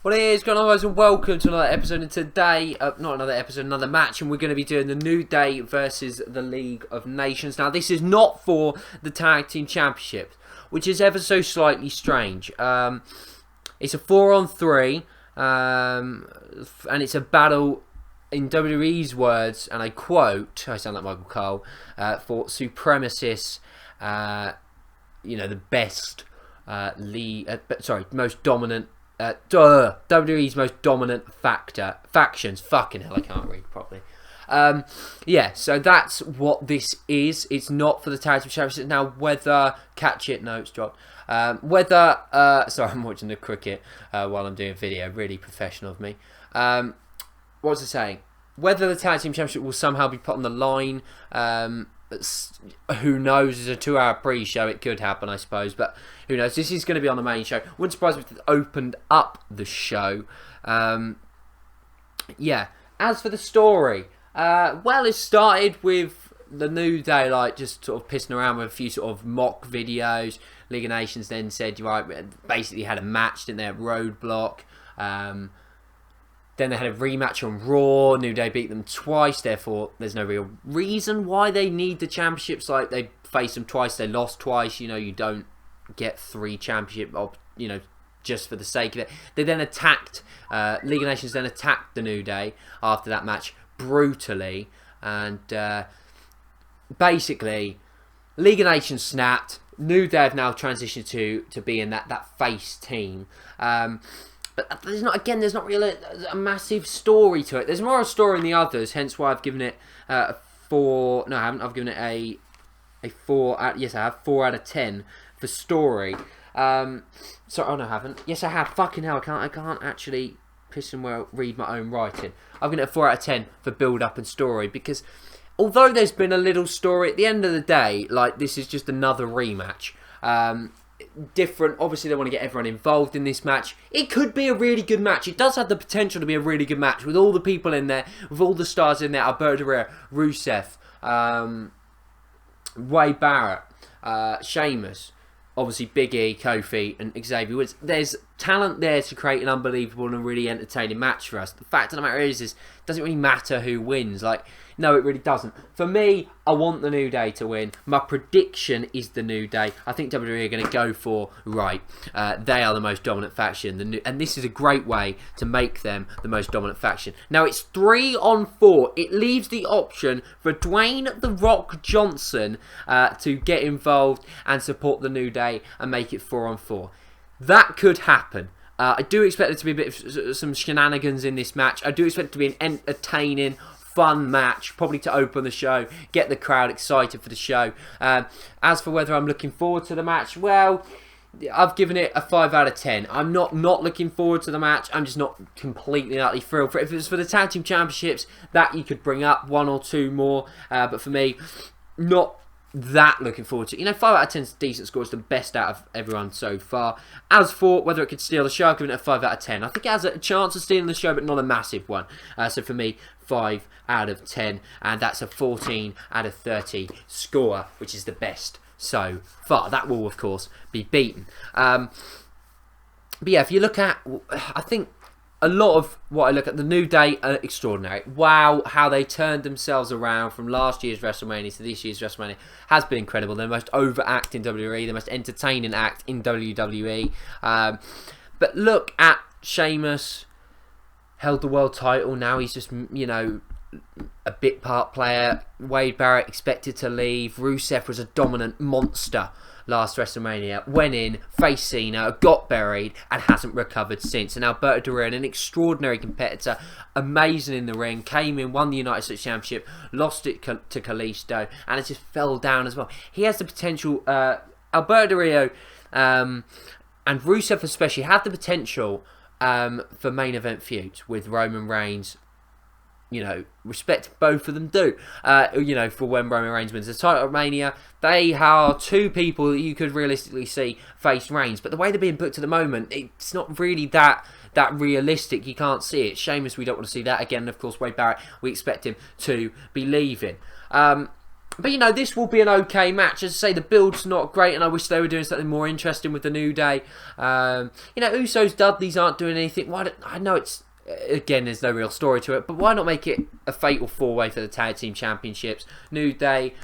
What it is going on, guys, and welcome to another episode. And today, not another episode, another match, and we're going to be doing the New Day versus the League of Nations. Now, this is not for the Tag Team Championship, which is ever so slightly strange. It's a 4-on-3, and it's a battle, in WWE's words, and I quote, I sound like Michael Cole, for supremacists, the best most dominant. WWE's most dominant factions. Fucking hell, I can't read properly. So that's what this is. It's not for the Tag Team Championship. Now, whether... Catch it, no, it's dropped. Sorry, I'm watching the cricket while I'm doing a video. Really professional of me. What was I saying? Whether the Tag Team Championship will somehow be put on the line... who knows? It's a 2-hour pre-show. It could happen, I suppose, but who knows? This is going to be on the main show. Wouldn't surprise me if it opened up the show. As for the story, it started with the New Day, just sort of pissing around with a few sort of mock videos. League of Nations then said, basically had a match, didn't they, at Roadblock. Then they had a rematch on Raw. New Day beat them twice. Therefore, there's no real reason why they need the championships. They faced them twice. They lost twice. You don't get 3 championship, just for the sake of it. They then attacked, League of Nations then attacked the New Day after that match brutally. And basically, League of Nations snapped. New Day have now transitioned to being that face team. But there's not really a massive story to it. There's more a story in the others, hence why I've given it a 4. No, I haven't. I've given it a 4. Yes, I have 4 out of 10 for story. I haven't. Yes, I have. Fucking hell, I can't actually piss and well read my own writing. I've given it a 4 out of 10 for build up and story, because although there's been a little story, at the end of the day, this is just another rematch. Different. Obviously, they want to get everyone involved in this match. It could be a really good match. It does have the potential to be a really good match with all the people in there, with all the stars in there. Alberto Del Rio, Rusev, Wade Barrett, Sheamus, obviously Big E, Kofi, and Xavier Woods. There's talent there to create an unbelievable and really entertaining match for us. The fact of the matter is it doesn't really matter who wins. No, it really doesn't. For me, I want the New Day to win. My prediction is the New Day. I think WWE are going to go for, they are the most dominant faction. And this is a great way to make them the most dominant faction. Now, it's 3-on-4. It leaves the option for Dwayne "The Rock" Johnson to get involved and support the New Day and make it 4-on-4. That could happen. I do expect there to be a bit of some shenanigans in this match. I do expect it to be an entertaining, fun match, probably to open the show, get the crowd excited for the show. As for whether I'm looking forward to the match, I've given it a 5 out of 10. I'm not looking forward to the match. I'm just not completely utterly thrilled for it. If it was for the Tag Team Championships, that you could bring up 1 or 2 more. But for me, not that looking forward to. 5 out of 10 is a decent score. It's the best out of everyone so far. As for whether it could steal the show, I've given it a 5 out of 10. I think it has a chance of stealing the show, but not a massive one. So for me, 5 out of 10. And that's a 14 out of 30 score, which is the best so far. That will, of course, be beaten. But yeah, if you look at... I think a lot of what I look at, the New Day are extraordinary. Wow, how they turned themselves around from last year's WrestleMania to this year's WrestleMania has been incredible. They're the most over act in WWE, the most entertaining act in WWE. But look at Sheamus, held the world title. Now he's just, a bit part player. Wade Barrett expected to leave. Rusev was a dominant monster last WrestleMania, went in, faced Cena, got buried, and hasn't recovered since. And Alberto Del Rio, an extraordinary competitor, amazing in the ring, came in, won the United States Championship, lost it to Kalisto, and it just fell down as well. He has the potential, Alberto Del Rio and Rusev especially have the potential for main event feuds with Roman Reigns. Respect both of them do. For when Roman Reigns wins the title at Mania, they are 2 people that you could realistically see face Reigns. But the way they're being booked at the moment, it's not really that realistic. You can't see it. Sheamus, we don't want to see that again. And of course, Wade Barrett, we expect him to be leaving. But, you know, this will be an okay match. As I say, the build's not great, and I wish they were doing something more interesting with the New Day. You know, Usos, Dudleys aren't doing anything. I know it's... Again, there's no real story to it, but why not make it a fatal four-way for the Tag Team Championships? New Day,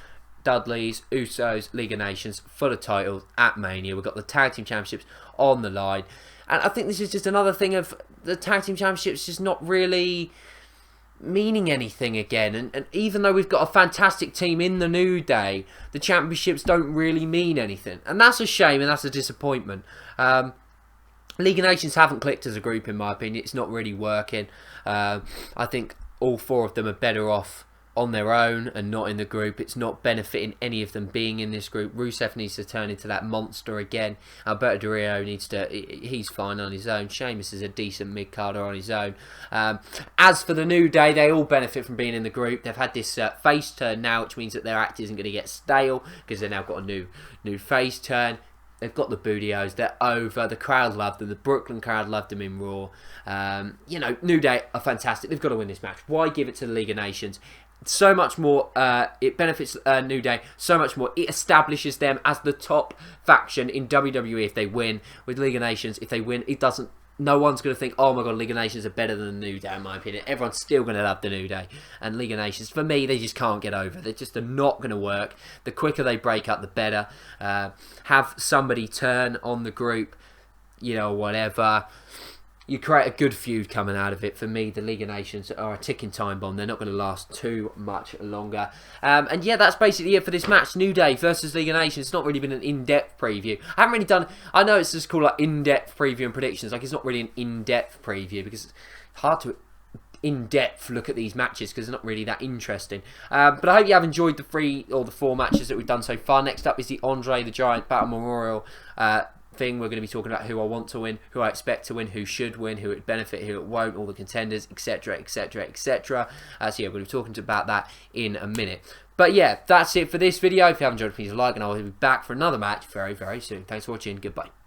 Dudleys, Usos, League of Nations for the titles at Mania. We've got the Tag Team Championships on the line. And I think this is just another thing of the Tag Team Championships just not really meaning anything again. And even though we've got a fantastic team in the New Day, the championships don't really mean anything. And that's a shame, and that's a disappointment. League of Nations haven't clicked as a group, in my opinion. It's not really working. I think all four of them are better off on their own and not in the group. It's not benefiting any of them being in this group. Rusev needs to turn into that monster again. Alberto Del Rio needs to... He's fine on his own. Sheamus is a decent mid-carder on his own. As for the New Day, they all benefit from being in the group. They've had this face turn now, which means that their act isn't going to get stale because they've now got a new face turn. They've got the Bootios. They're over. The crowd loved them. The Brooklyn crowd loved them in Raw. You know, New Day are fantastic. They've got to win this match. Why give it to the League of Nations? So much more, it benefits New Day so much more. It establishes them as the top faction in WWE if they win. With League of Nations, if they win, it doesn't. No one's going to think, oh my god, League of Nations are better than the New Day, in my opinion. Everyone's still going to love the New Day. And League of Nations, for me, they just can't get over. They just are not going to work. The quicker they break up, the better. Have somebody turn on the group, you know, whatever. You create a good feud coming out of it. For me, the League of Nations are a ticking time bomb. They're not going to last too much longer. And yeah, that's basically it for this match. New Day versus League of Nations. It's not really been an in-depth preview. I haven't really done... I know it's just called like in-depth preview and predictions. Like, it's not really an in-depth preview because it's hard to in-depth look at these matches because they're not really that interesting. But I hope you have enjoyed the 4 matches that we've done so far. Next up is the Andre the Giant Battle Memorial thing. We're going to be talking about who I want to win, who I expect to win, who should win, who it would benefit, who it won't, all the contenders, etc, etc, etc. So yeah, we're going to be talking about that in a minute. But yeah, that's it for this video. If you haven't enjoyed it, please like, and I'll be back for another match very, very soon. Thanks for watching. Goodbye.